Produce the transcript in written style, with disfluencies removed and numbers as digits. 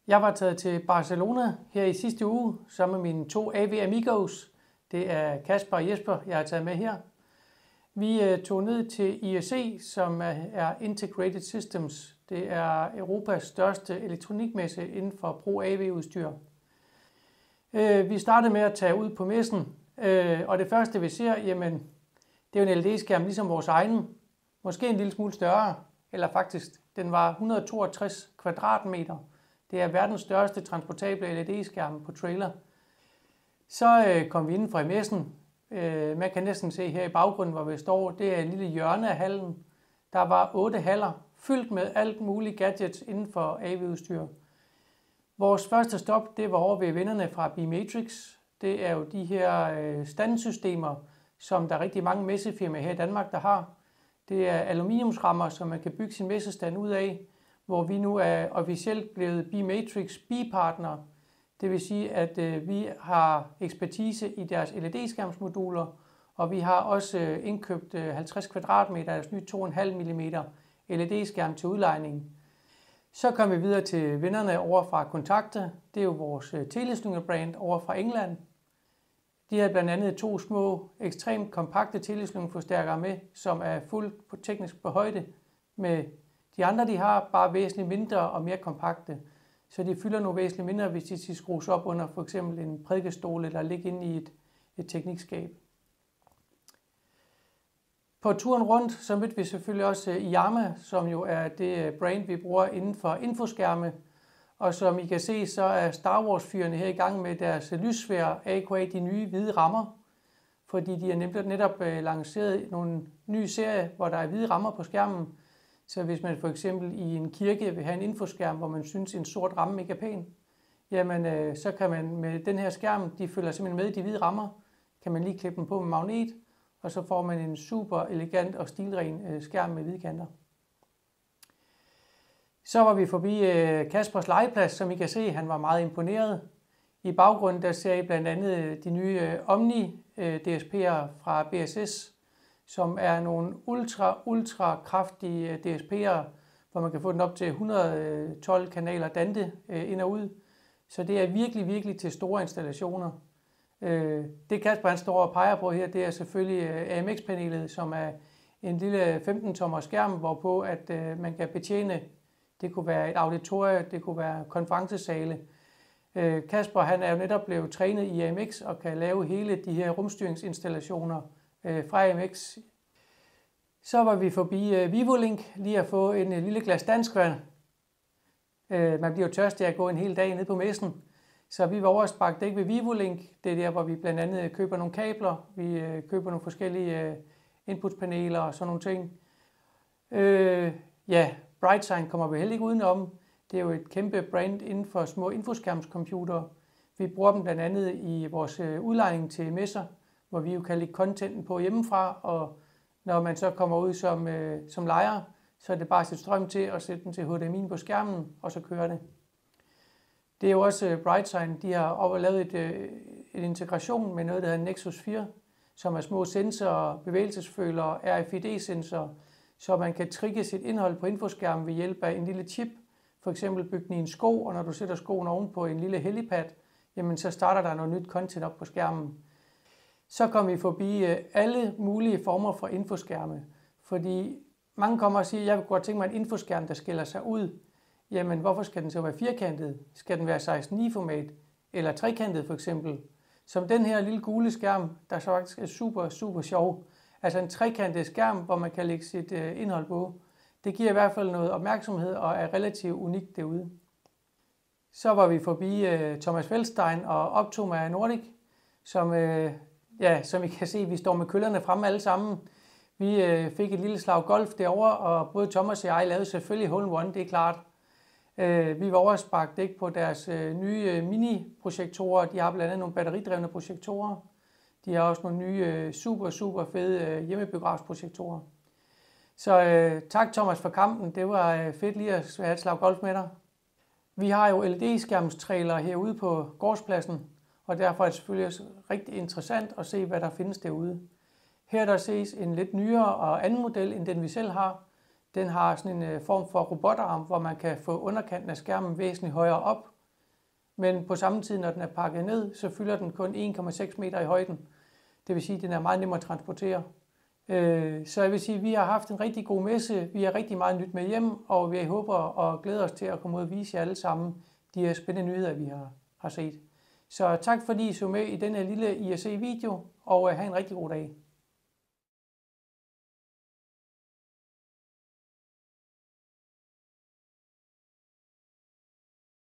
Jeg var taget til Barcelona her i sidste uge sammen med mine 2 AV Amigos. Det er Kasper og Jesper, jeg har taget med her. Vi tog ned til ISE, som er Integrated Systems. Det er Europas største elektronikmesse inden for brug af AV-udstyr. Vi startede med at tage ud på messen, og det første vi ser, jamen, det er jo en LED-skærm ligesom vores egen. Måske en lille smule større, eller faktisk, den var 162 kvadratmeter. Det er verdens største transportable LED-skærm på trailer. Så kom vi inden for i messen. Man kan næsten se her i baggrunden, hvor vi står, det er et lille hjørne af hallen. Der var 8 haller, fyldt med alt muligt gadgets inden for AV-udstyr. Vores første stop, det var over ved vennerne fra B-Matrix. Det er jo de her standsystemer, som der er rigtig mange messefirmaer her i Danmark, der har. Det er aluminiumsrammer, som man kan bygge sin messestand ud af, hvor vi nu er officielt blevet B-Matrix B-partner. Det vil sige, at vi har ekspertise i deres LED-skærmsmoduler, og vi har også indkøbt 50 kvadratmeter af deres nye 2,5 mm LED-skærm til udlejning. Så kom vi videre til vennerne over fra Contacte. Det er jo vores teleslyngebrand over fra England. De havde blandt andet 2 små, ekstremt kompakte teleslyngeforstærkere med, som er fuldt på teknisk på højde med de andre, de har, bare væsentligt mindre og mere kompakte. Så de fylder nu væsentligt mindre, hvis de skal skrues op under for eksempel en prædikestol eller ligge inde i et teknikskab. På turen rundt, så mødte vi selvfølgelig også Iyama, som jo er det brand, vi bruger inden for infoskærme. Og som I kan se, så er Star Wars-fyrene her i gang med deres lyssfære, aka de nye hvide rammer. Fordi de har netop lanceret nogle nye serier, hvor der er hvide rammer på skærmen. Så hvis man for eksempel i en kirke vil have en infoskærm, hvor man synes en sort ramme ikke er pæn, jamen så kan man med den her skærm, de følger simpelthen med i de hvide rammer, kan man lige klippe dem på med magnet, og så får man en super elegant og stilren skærm med hvide kanter. Så var vi forbi Kaspers legeplads, som I kan se, han var meget imponeret. I baggrunden der ser I blandt andet de nye Omni DSP'er fra BSS, som er nogle ultra kraftige DSP'er, hvor man kan få den op til 112 kanaler Dante ind og ud. Så det er virkelig til store installationer. Det Kasper han står og peger på her, det er selvfølgelig AMX-panelet, som er en lille 15-tommer skærm, hvorpå at man kan betjene. Det kunne være et auditorie, det kunne være konferencesale. Kasper han er jo netop blevet trænet i AMX og kan lave hele de her rumstyringsinstallationer fra AMX. Så var vi forbi Vivolink, lige at få en lille glas danskvand. Man bliver jo tørstig at gå en hel dag ned på messen. Så vi var over at sparke dæk ved Vivolink. Det er der, hvor vi blandt andet køber nogle kabler. Vi køber nogle forskellige inputspaneler og sådan nogle ting. BrightSign kommer vi heller ikke udenom. Det er jo et kæmpe brand inden for små infoskærmscomputere. Vi bruger dem blandt andet i vores udlejning til messer, hvor vi jo kan lægge contenten på hjemmefra, og når man så kommer ud som lejer, så er det bare at sætte strøm til og sætte den til HDMI på skærmen, og så kører det. Det er jo også BrightSign, de har lavet en integration med noget, der hedder Nexus 4, som er små sensorer, bevægelsesfølere, RFID-sensorer, så man kan trigge sit indhold på infoskærmen ved hjælp af en lille chip, for eksempel bygge den i en sko, og når du sætter skoen oven på en lille helipad, jamen så starter der noget nyt content op på skærmen. Så kom vi forbi alle mulige former for infoskærme, fordi mange kommer og siger, jeg vil godt tænke mig en infoskærm, der skiller sig ud. Jamen hvorfor skal den så være firkantet? Skal den være 16:9 format eller trekantet for eksempel? Som den her lille gule skærm, der så faktisk er super sjov. Altså en trekantet skærm, hvor man kan lægge sit indhold på. Det giver i hvert fald noget opmærksomhed og er relativt unikt derude. Så var vi forbi Thomas Feldstein og Optoma Nordic, som I kan se, vi står med køllerne fremme alle sammen. Vi fik et lille slag golf derovre, og både Thomas og jeg lavede selvfølgelig hole-in-one, det er klart. Vi var over at sparke dæk på deres nye mini-projektorer. De har blandt andet nogle batteridrevne projektorer. De har også nogle nye super fede hjemmebiografsprojektorer. Så tak Thomas for kampen. Det var fedt lige at have et slag golf med dig. Vi har jo LED-skærmstrailer herude på gårdspladsen, og derfor er det selvfølgelig også rigtig interessant at se, hvad der findes derude. Her der ses en lidt nyere og anden model, end den vi selv har. Den har sådan en form for robotarm, hvor man kan få underkanten af skærmen væsentligt højere op, men på samme tid, når den er pakket ned, så fylder den kun 1,6 meter i højden. Det vil sige, at den er meget nemmere at transportere. Så jeg vil sige, at vi har haft en rigtig god messe, vi har rigtig meget nyt med hjem, og vi håber og glæder os til at komme ud og vise jer alle sammen de her spændende nyheder, vi har set. Så tak fordi I så med i denne lille IRC-video, og have en rigtig god dag.